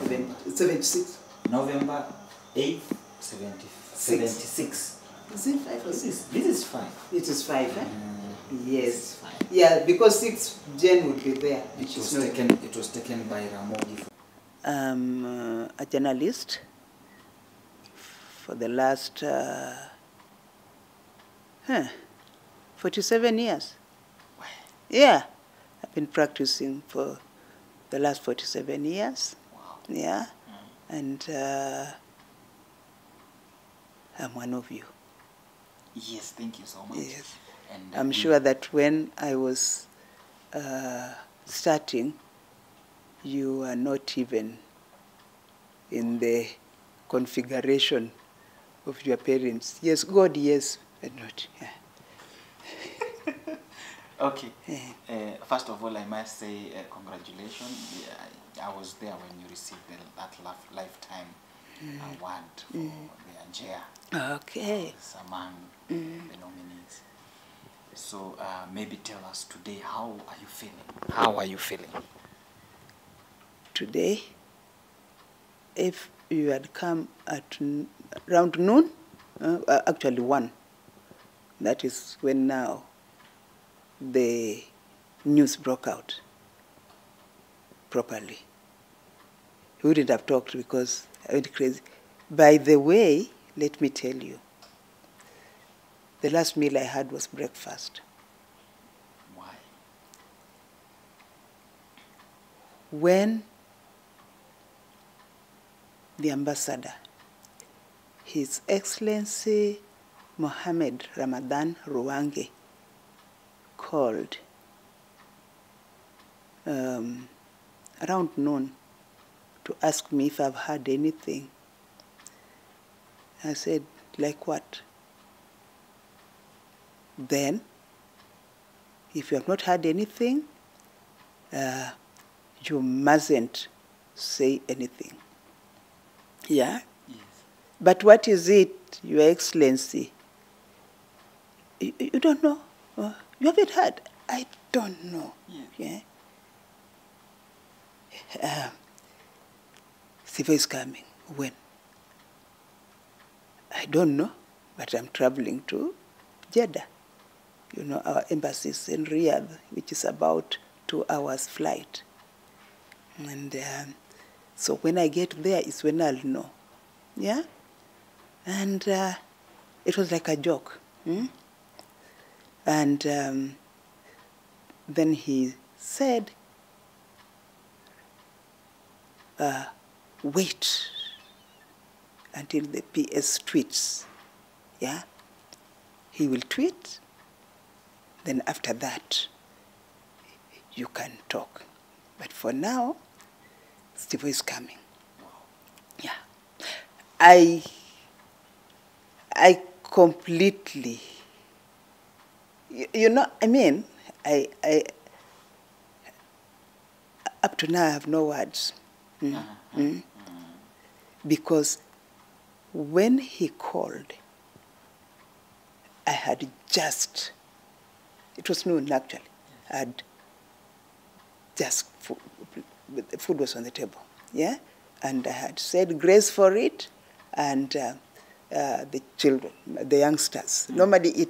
76. November 8th, 76. Is it 5 or 6? This is 5. It is 5, eh? Yes. Yeah, because 6 Jen would be there. It was taken by Ramogi. A journalist for the last 47 years. Wow. Yeah, I've been practicing for the last 47 years. Wow. Yeah, and I'm one of you. Yes, thank you so much. Yes. And I'm sure that when I was starting, you were not even in the configuration of your parents. Yes, God, yes, but not. Yeah. Okay. First of all, I must say congratulations. I was there when you received that lifetime award for the Angea. Okay. Among the nominees. So maybe tell us today, how are you feeling? How are you feeling? Today, if you had come at around noon, actually 1, that is when now the news broke out properly. We wouldn't have talked because I went crazy. By the way, let me tell you, the last meal I had was breakfast. Why? When the ambassador, His Excellency Mohammed Ramadan Ruwange, called around noon to ask me if I've heard anything, I said, like what? Then, if you have not heard anything, you mustn't say anything. Yeah? Yes. But what is it, Your Excellency? You don't know? You haven't heard? I don't know. Yes. Yeah? Siva is coming. When? I don't know, but I'm traveling to Jeddah. You know, our embassy is in Riyadh, which is about 2 hours flight. And so when I get there is when I'll know. Yeah? And it was like a joke. And then he said, wait until the PS tweets. Yeah? He will tweet, then after that, you can talk. But for now, Steve is coming. Yeah. I completely, you know, I mean, I up to now I have no words. Because when he called, I had just, it was noon actually, I had just, the food was on the table, yeah? And I had said grace for it, and the children, the youngsters, normally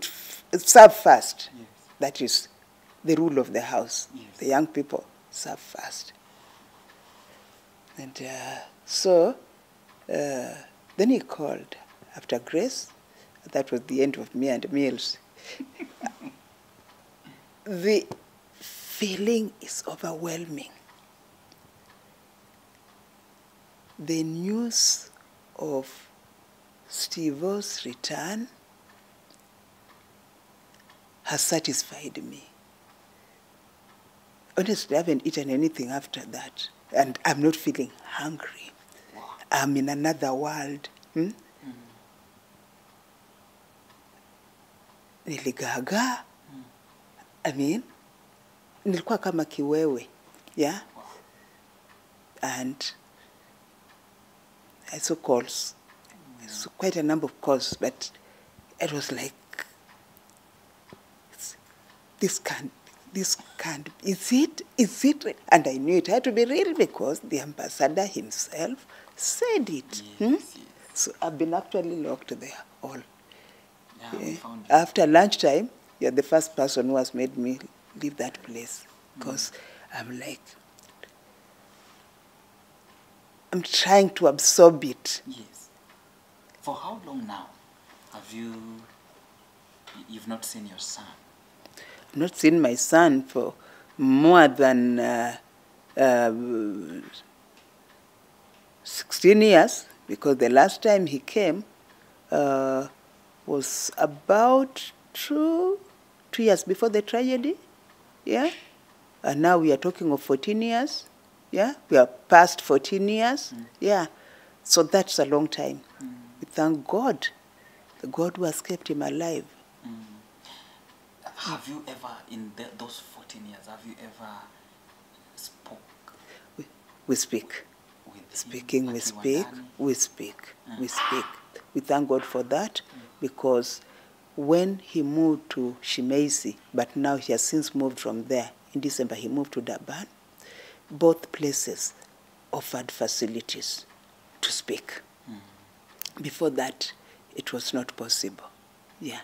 serve first. Yes. That is the rule of the house. Yes. The young people serve first. And so then he called after grace. That was the end of me and meals. The feeling is overwhelming. The news of Steve-O's return has satisfied me. Honestly, I haven't eaten anything after that, and I'm not feeling hungry. Wow. I'm in another world. Niligaga. I mean, nilikuwa kama kiwewe, yeah? Wow. And I saw calls. I saw quite a number of calls, but it was like, this this can't, is it? And I knew it had to be real because the ambassador himself said it. Yes. So I've been actually locked there all. Yeah, we found you. After lunchtime, you're the first person who has made me leave that place because I'm like, I'm trying to absorb it. Yes. For how long now have you've not seen your son? I've not seen my son for more than 16 years, because the last time he came was about two years before the tragedy. Yeah. And now we are talking of 14 years. Yeah. We are past 14 years. Yeah. So that's a long time. We thank God, the God who has kept him alive. Have you ever, in those 14 years, have you ever spoke? We speak. Speaking, we speak, we speak, we speak. We thank God for that, because when he moved to Shimezi, but now he has since moved from there, in December he moved to Durban, both places offered facilities to speak. Before that, it was not possible. Yeah.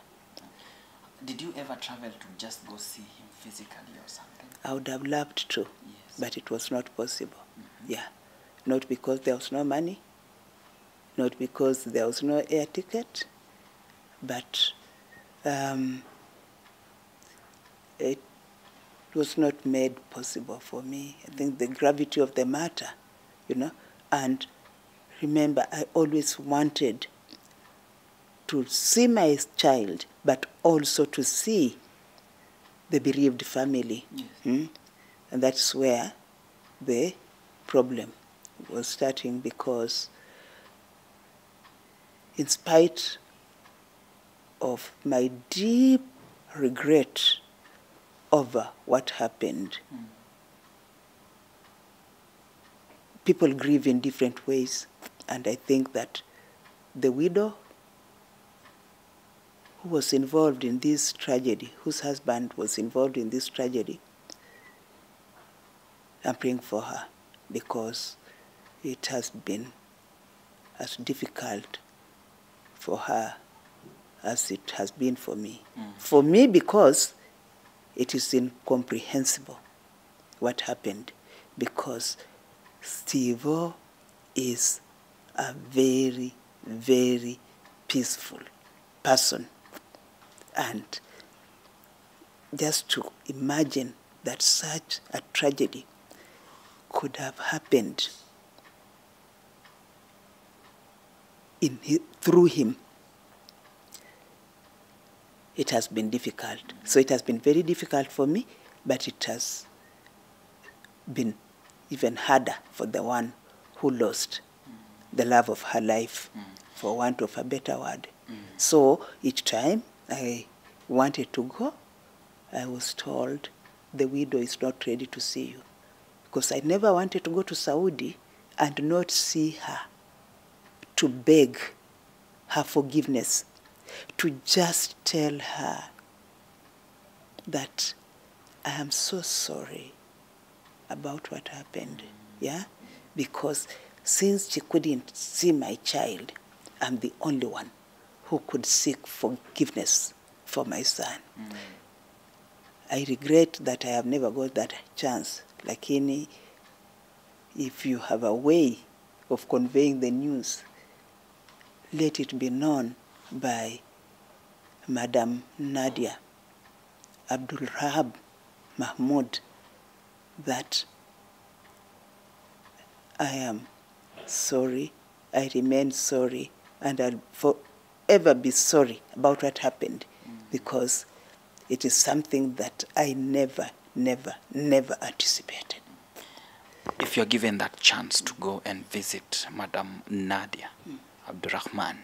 Did you ever travel to just go see him physically or something? I would have loved to, Yes. but it was not possible. Yeah. Not because there was no money, not because there was no air ticket, but it was not made possible for me. I think the gravity of the matter, and remember, I always wanted to see my child, but also to see the bereaved family. Yes. And that's where the problem was starting, because in spite of my deep regret over what happened, people grieve in different ways. And I think that the widow who was involved in this tragedy, whose husband was involved in this tragedy, I'm praying for her, because it has been as difficult for her as it has been for me. For me, because it is incomprehensible what happened, because Steve-O is a very, very peaceful person. And just to imagine that such a tragedy could have happened through him, it has been difficult. So it has been very difficult for me, but it has been even harder for the one who lost the love of her life, for want of a better word. So each time I wanted to go, I was told, the widow is not ready to see you. Because I never wanted to go to Saudi and not see her, to beg her forgiveness, to just tell her that I am so sorry about what happened, yeah? Because since she couldn't see my child, I'm the only one who could seek forgiveness for my son. I regret that I have never got that chance. Lakini, if you have a way of conveying the news, let it be known by Madam Nadia Abdul Rahab Mahmoud that I am sorry, I remain sorry, and I'll forever be sorry about what happened, because it is something that I never anticipated. If you're given that chance to go and visit Madam Nadia Abdurrahman,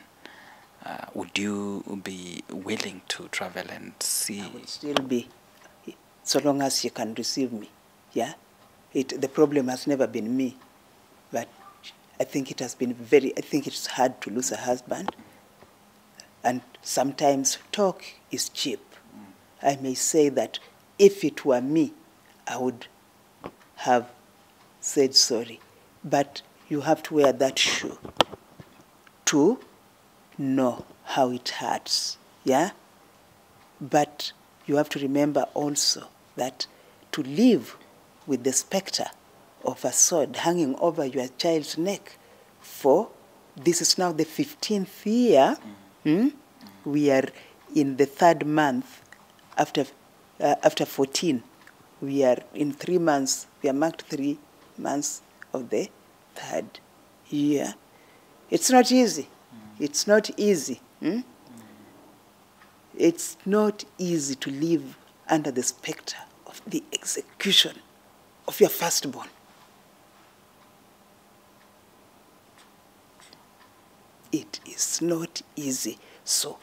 would you be willing to travel and see? I would still be, so long as she can receive me. Yeah, the problem has never been me, but I think it has been I think it's hard to lose a husband, and sometimes talk is cheap. I may say that if it were me, I would have said sorry. But you have to wear that shoe to know how it hurts, yeah? But you have to remember also that to live with the specter of a sword hanging over your child's neck for, this is now the 15th year, we are in the 3rd month after 14. We are in 3 months, we are marked 3 months of the 3rd year. It's not easy. It's not easy. It's not easy to live under the specter of the execution of your firstborn. It is not easy. So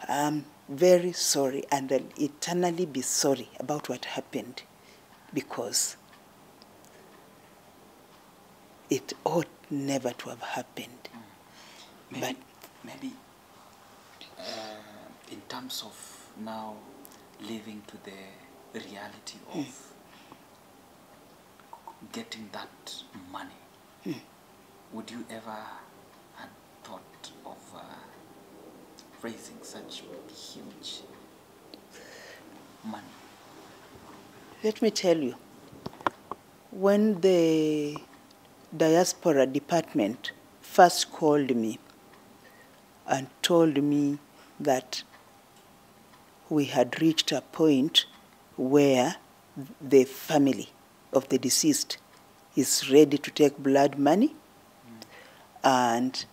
I'm very sorry, and I'll eternally be sorry about what happened, because it ought never to have happened. Maybe in terms of now living to the reality of getting that money, would you ever have thought of raising such huge money? Let me tell you, when the diaspora department first called me and told me that we had reached a point where the family of the deceased is ready to take blood money, and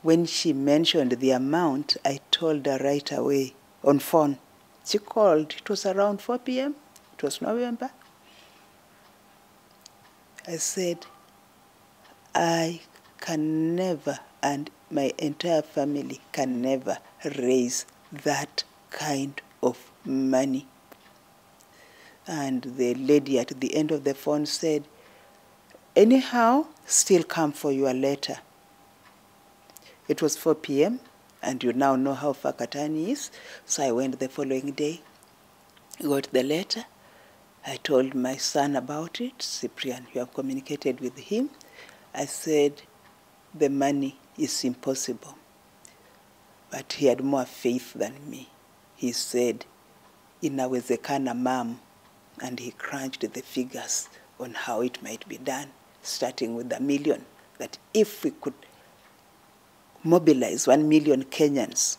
when she mentioned the amount, I told her right away on phone. She called. It was around 4 p.m. It was November. I said, I can never, and my entire family can never raise that kind of money. And the lady at the end of the phone said, anyhow, still come for your letter. It was 4 p.m., and you now know how far Katani is. So I went the following day, got the letter. I told my son about it. Cyprian, you have communicated with him. I said, the money is impossible. But he had more faith than me. He said, inawezekana ma'am, and he crunched the figures on how it might be done, starting with $1 million, that if we could mobilize 1 million Kenyans,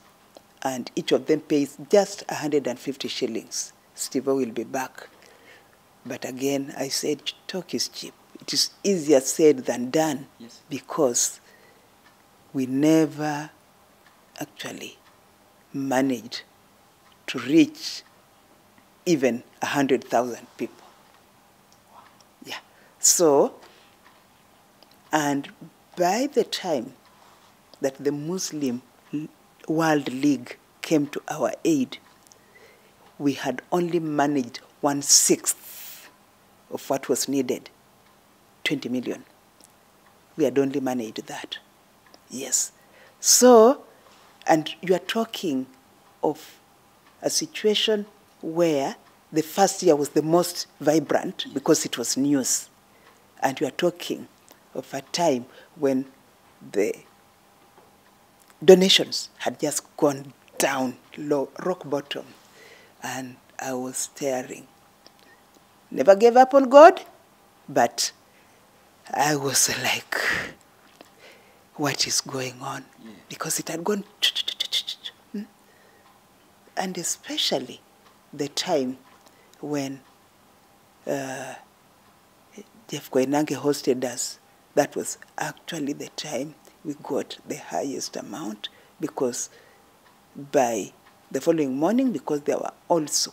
and each of them pays just 150 shillings, Steve will be back. But again, I said, talk is cheap. It is easier said than done, yes, because we never actually managed to reach even 100,000 people. Wow. Yeah. So, and by the time that the Muslim World League came to our aid, we had only managed 1/6 of what was needed, 20 million. We had only managed that. Yes. So, and you are talking of a situation where the first year was the most vibrant because it was news. And you are talking of a time when the donations had just gone down low, rock bottom. And I was staring. Never gave up on God, but I was like, what is going on? Yeah. Because it had gone. And especially the time when Jeff Koinange hosted us, that was actually the time we got the highest amount, because by the following morning, because there were also,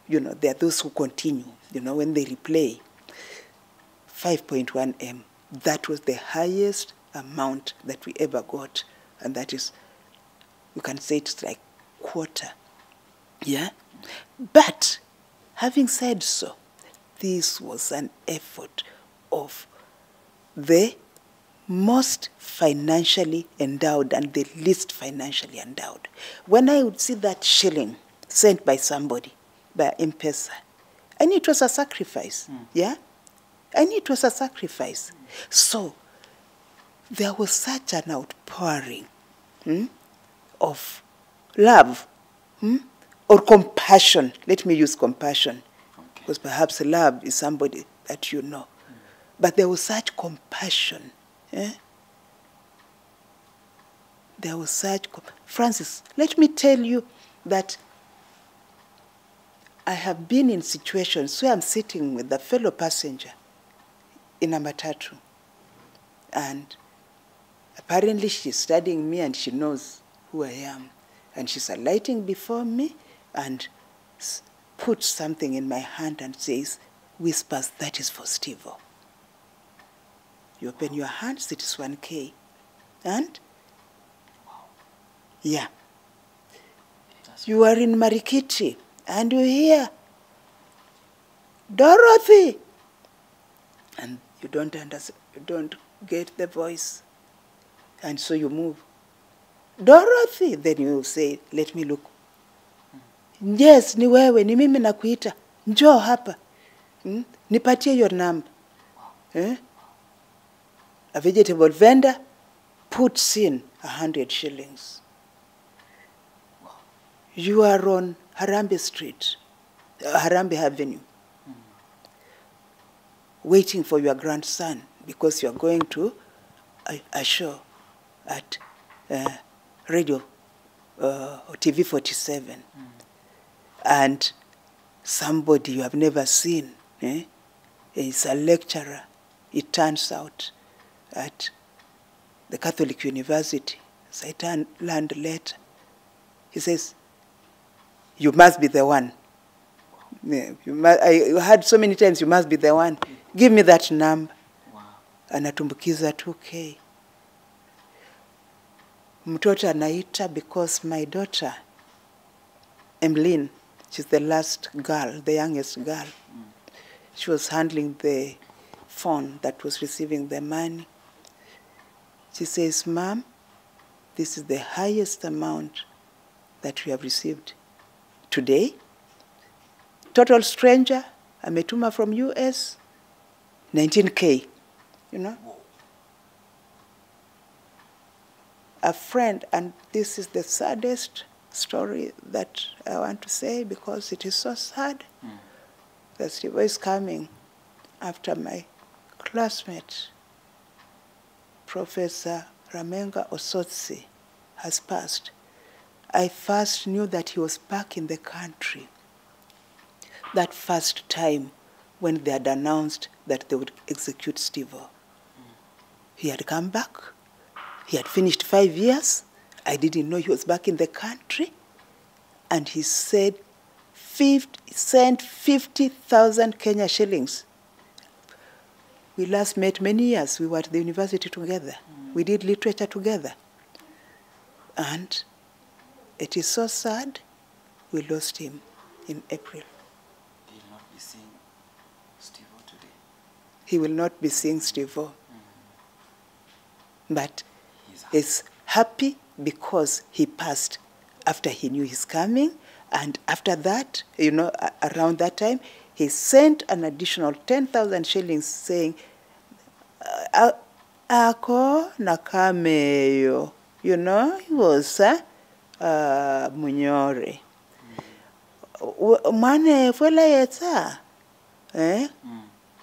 there are those who continue, when they replay, 5.1 M, that was the highest amount that we ever got. And that is, you can say it's like quarter. Yeah? But having said so, this was an effort of the most financially endowed and the least financially endowed. When I would see that shilling sent by somebody, by M-Pesa. I knew it was a sacrifice, yeah? I knew it was a sacrifice. So there was such an outpouring of love or compassion. Let me use compassion, because perhaps love is somebody that you know. But there was such compassion. There was such... Francis, let me tell you that I have been in situations where I'm sitting with a fellow passenger in a matatu, and apparently she's studying me and she knows who I am. And she's alighting before me and puts something in my hand and says, whispers, "That is for Steve-O." You open your hands, it is 1K. And, yeah. You are in Marikiti and you hear, "Dorothy!" And you don't understand, you don't get the voice. And so you move. "Dorothy!" Then you say, "Let me look." "Yes, ni wewe, ni mimi nakuita. Njoo hapa. Nipatie your number." A vegetable vendor puts in 100 shillings. You are on Harambee Street, Harambee Avenue, waiting for your grandson because you are going to a show at radio or TV 47. And somebody you have never seen is a lecturer, it turns out, at the Catholic University. So I learned later. He says, "You must be the one." Yeah, I heard so many times, "You must be the one. Give me that number." Wow. Anatumbukiza 2K. Mtoto anaita because my daughter, Emmeline, she's the last girl, the youngest girl. She was handling the phone that was receiving the money. She says, "Mom, this is the highest amount that we have received today. Total stranger, ametuma from US, 19K, you know." A friend, and this is the saddest story that I want to say because it is so sad. The Steve-O is coming after my classmate, Professor Ramenga Osotsi, has passed. I first knew that he was back in the country that first time when they had announced that they would execute Steve-O. He had come back. He had finished 5 years. I didn't know he was back in the country. And he said, sent 50,000 Kenya shillings. We last met many years. We were at the university together. We did literature together. And it is so sad we lost him in April. He will not be seeing Steve-O today. He will not be seeing Steve-O. But he's happy because he passed after he knew he's coming. And after that, you know, around that time, he sent an additional 10,000 shillings saying, "Ako nakameyo." You know, he was Munyore. Mane fuela yeta.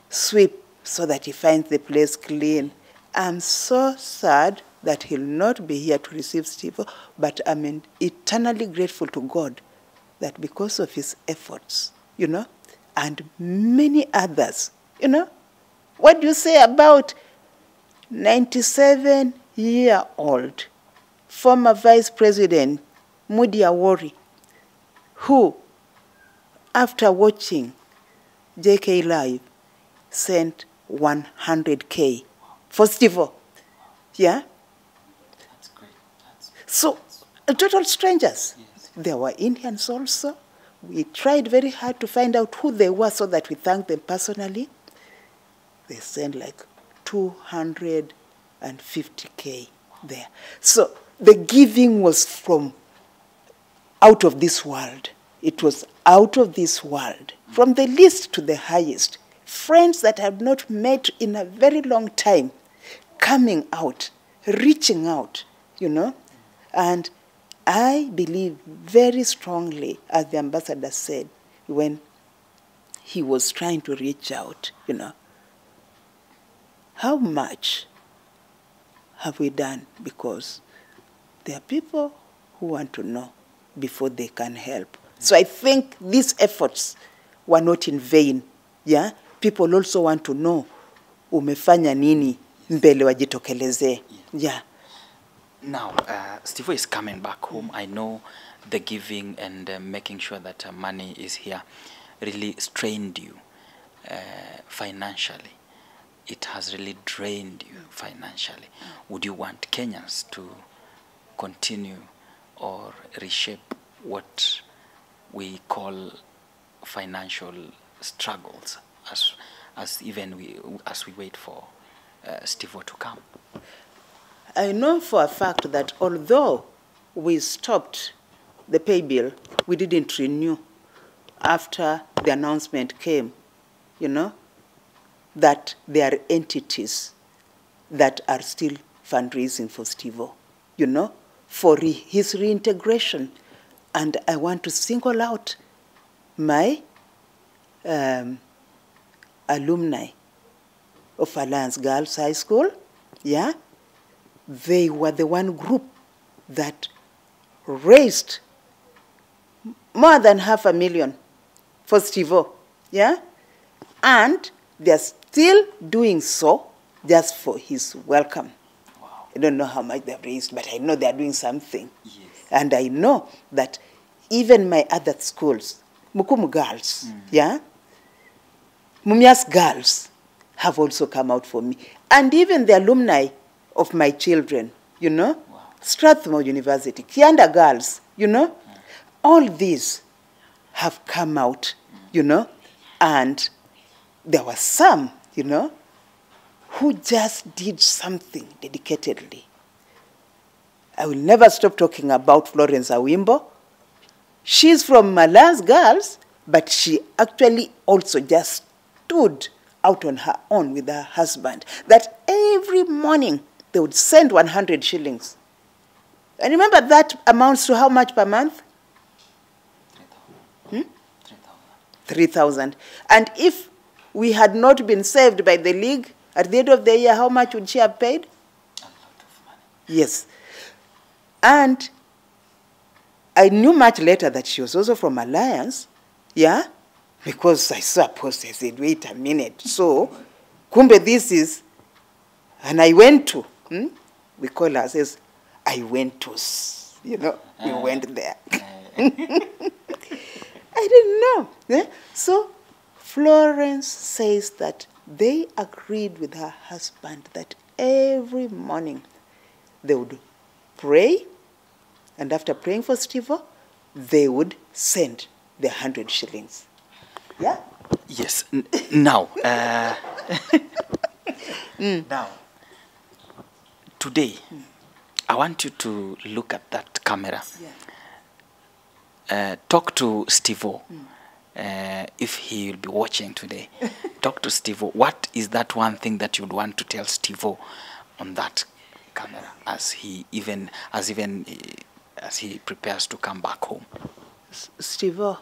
Sweep so that he finds the place clean. I'm so sad that he'll not be here to receive Steve-O, but I'm eternally grateful to God that because of his efforts, you know, and many others, you know, what do you say about 97-year-old former Vice President Munyakho, who, after watching JK Live, sent 100K for Steve-O. Yeah? That's great. So, total strangers. Yes. There were Indians also. We tried very hard to find out who they were so that we thanked them personally. They sent like 250K there. So the giving was from out of this world, It was out of this world, from the least to the highest. Friends that I have not met in a very long time, coming out, reaching out, you know. And I believe very strongly, as the ambassador said, when he was trying to reach out, you know, how much have we done? Because there are people who want to know before they can help. So I think these efforts were not in vain. Yeah? People also want to know umefanya nini mbele wajitokeleze. Yeah. Now, Steve is coming back home. I know the giving and making sure that money is here really strained you financially. It has really drained you financially. Would you want Kenyans to continue or reshape what we call financial struggles as we wait for Steve to come? I know for a fact that although we stopped the pay bill, we didn't renew after the announcement came, you know, that there are entities that are still fundraising for Steve, you know, for his reintegration. And I want to single out my alumni of Alliance Girls High School. Yeah, they were the one group that raised more than $500,000 for Steve. Yeah, and they're still doing so just for his welcome. Wow. I don't know how much they've raised, but I know they're doing something. Yes. And I know that even my other schools, Mukumu girls, yeah, Mumias girls have also come out for me. And even the alumni of my children, you know, Wow. Strathmore University, Kianda girls, you know, all these have come out, you know, and there were some, you know, who just did something dedicatedly. I will never stop talking about Florence Awimbo. She's from Alliance Girls, but she actually also just stood out on her own with her husband, that every morning they would send 100 shillings. And remember that amounts to how much per month? 3,000. 3,000. And if we had not been saved by the league, at the end of the year, how much would she have paid? A lot of money. Yes. And I knew much later that she was also from Alliance, yeah, because I saw a post, I said, wait a minute. So, kumbe this is, and I went to, we call ourselves, I went to, you know, we went there. I didn't know. Eh? So, Florence says that they agreed with her husband that every morning they would pray, and after praying for Steve, they would send the 100 shillings. Yeah? Yes. Now, now, today, I want you to look at that camera. Yeah. Talk to Steve if he will be watching today. Talk to Steve. What is that one thing that you'd want to tell Steve on that camera as he prepares to come back home? Steve,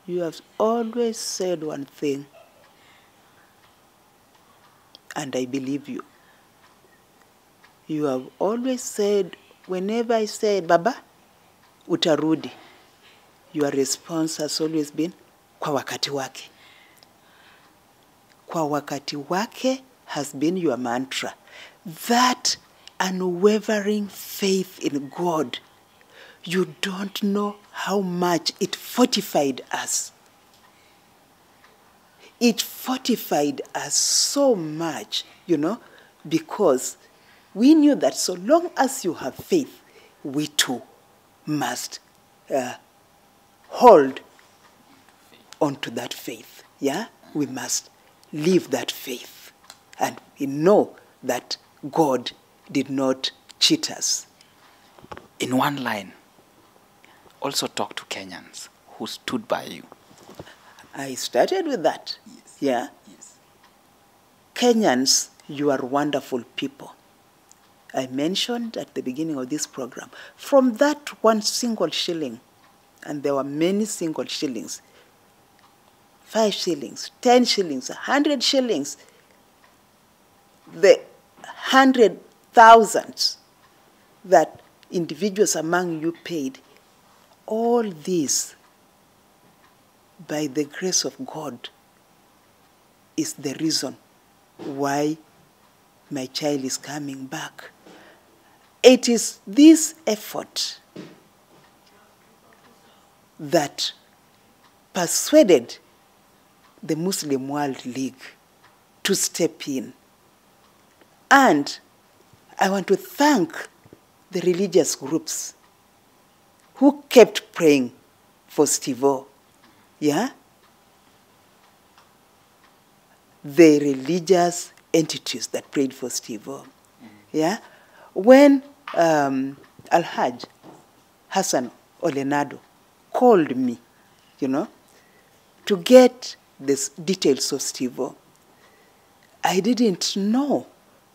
you have always said one thing, and I believe you. You have always said, whenever I said, Baba, utarudi, your response has always been, kwa wakati wake. Kwa wakati wake has been your mantra. That unwavering faith in God, you don't know how much it fortified us. It fortified us so much, you know, because we knew that so long as you have faith, we too must hold on to that faith. Yeah? We must live that faith. And we know that God did not cheat us. In one line, also talk to Kenyans who stood by you. I started with that. Yes. Yeah. Yes. Kenyans, you are wonderful people. I mentioned at the beginning of this program, from that one single shilling, and there were many single shillings, 5 shillings, 10 shillings, 100 shillings, the 100,000s that individuals among you paid, all these, by the grace of God, is the reason why my child is coming back. It is this effort that persuaded the Muslim World League to step in. And I want to thank the religious groups who kept praying for Steve-O. Yeah? The religious entities that prayed for Steve-O. Yeah? When Al-Hajj Hassan Olenado called me, to get the details of Steve-O, I didn't know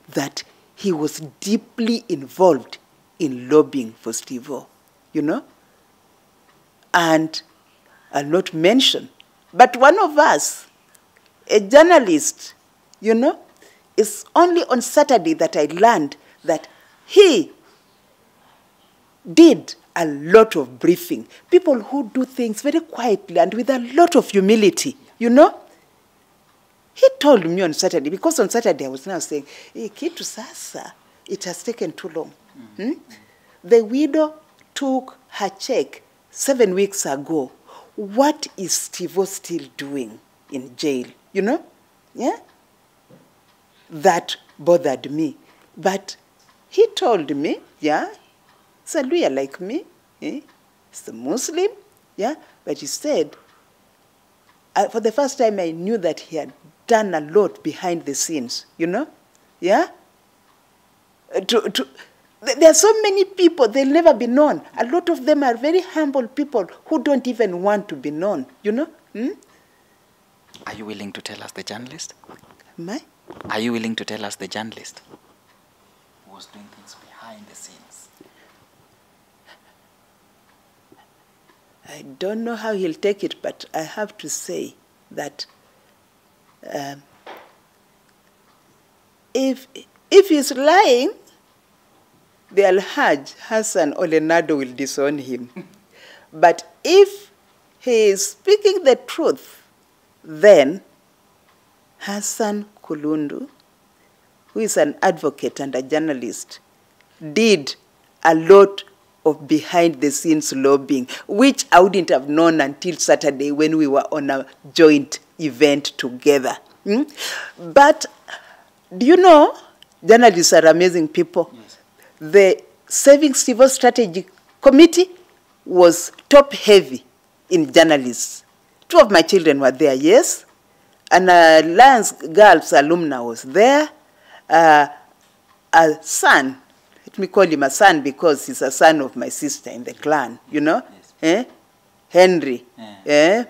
that he was deeply involved in lobbying for Steve-O, And I'll not mention, but one of us, a journalist, it's only on Saturday that I learned that he did a lot of briefing. People who do things very quietly and with a lot of humility, He told me on Saturday, because on Saturday I was now saying, kitu sasa, it has taken too long. The widow took her check 7 weeks ago. What is Steve-O still doing in jail? Yeah? That bothered me. But he told me, yeah, he's a lawyer like me. He's a Muslim. Yeah? But he said, for the first time I knew that he had done a lot behind the scenes, Yeah? There are so many people, they'll never be known. A lot of them are very humble people who don't even want to be known, Are you willing to tell us the journalist? Am I? Are you willing to tell us the journalist who was doing things behind the scenes? I don't know how he'll take it, but I have to say that if he's lying, the Al-Hajj Hassan Olenado will disown him. But if he is speaking the truth, then Hassan Kulundu, who is an advocate and a journalist, did a lot of behind-the-scenes lobbying, which I wouldn't have known until Saturday when we were on a joint event together. But do you know, journalists are amazing people. Yes. The Saving Steve-O Strategy Committee was top-heavy in journalists. 2 of my children were there, yes. And Lions Girls alumna was there. A son, let me call him a son because he's a son of my sister in the clan, Yes. Henry,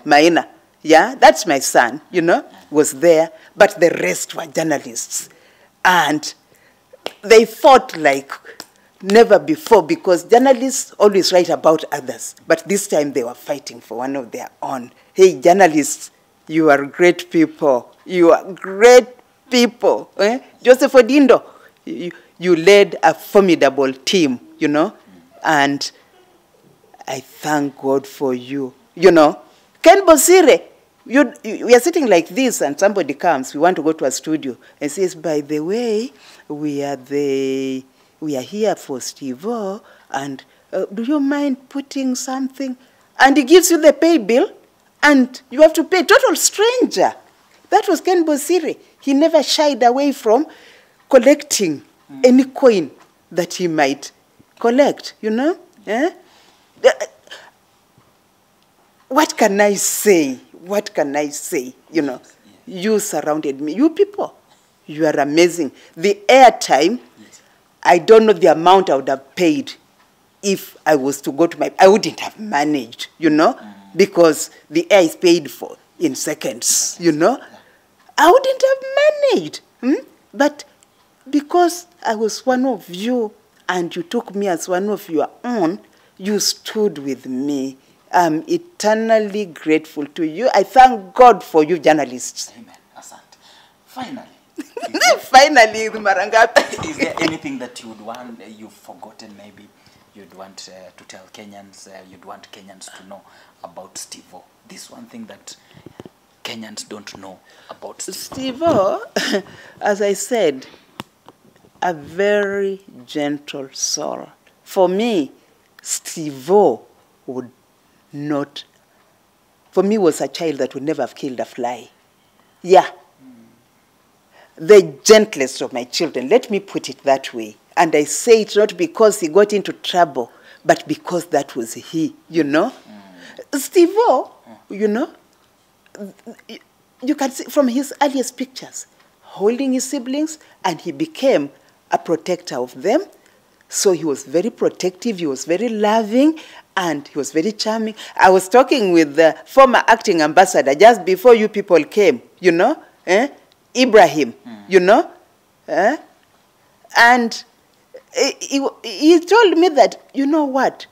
Maina. Yeah, that's my son, was there. But the rest were journalists. And they fought like never before because journalists always write about others. But this time they were fighting for one of their own. Hey, journalists, you are great people. You are great people. Joseph Odindo, you led a formidable team, And I thank God for you, Ken Bosire, we are sitting like this and somebody comes, we want to go to a studio and says, by the way, we are here for Steve-O, and do you mind putting something? And he gives you the pay bill, and you have to pay. Total stranger. That was Ken Bosire. He never shied away from collecting any coin that he might collect, What can I say? What can I say? You surrounded me. You people, you are amazing. The airtime, I don't know the amount I would have paid if I was to go to I wouldn't have managed, you know, because the air is paid for in seconds, you know. I wouldn't have managed. But because I was one of you and you took me as one of your own, you stood with me. I'm eternally grateful to you. I thank God for you journalists. Amen. Asante. Finally. Finally, Marangapa. Is there anything that you would want, you've forgotten maybe, you'd want to tell Kenyans, you'd want Kenyans to know about Steve-O? This one thing that Kenyans don't know about Steve-O, as I said, a very gentle soul. For me, Steve-O would not, for me was a child that would never have killed a fly. Yeah. The gentlest of my children, let me put it that way. And I say it not because he got into trouble, but because that was he, you know. Steve-O, you know, you can see from his earliest pictures, holding his siblings, and he became a protector of them. So he was very protective, he was very loving, and he was very charming. I was talking with the former acting ambassador just before you people came, you know, Ibrahim, you know, and he told me that, you know what,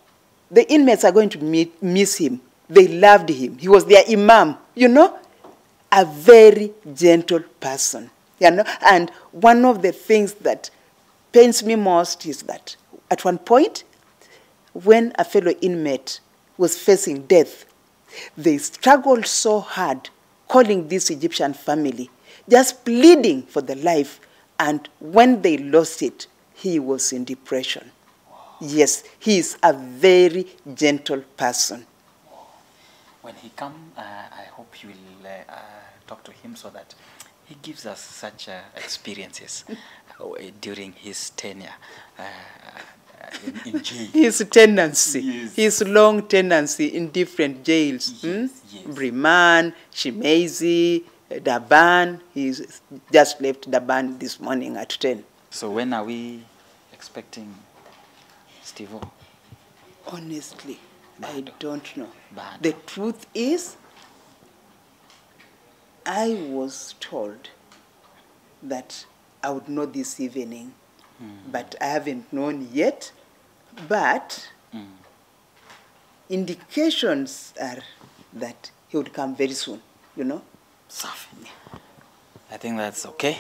the inmates are going to miss him. They loved him. He was their imam, you know, a very gentle person, you know. And one of the things that pains me most is that at one point, when a fellow inmate was facing death, they struggled so hard, calling this Egyptian family, just pleading for the life. And when they lost it, he was in depression. Wow. Yes, he is a very gentle person. Wow. When he comes, I hope you will talk to him so that he gives us such experiences during his tenure in jail. His tenancy, yes. His long tenancy in different jails. Yes, yes. Breman, Shimezi, Daban. He's just left Daban this morning at 10. So when are we expecting Steve-O? Honestly, I don't know. Bad. The truth is, I was told that I would know this evening, but I haven't known yet. But indications are that he would come very soon, you know. Safi. I think that's okay.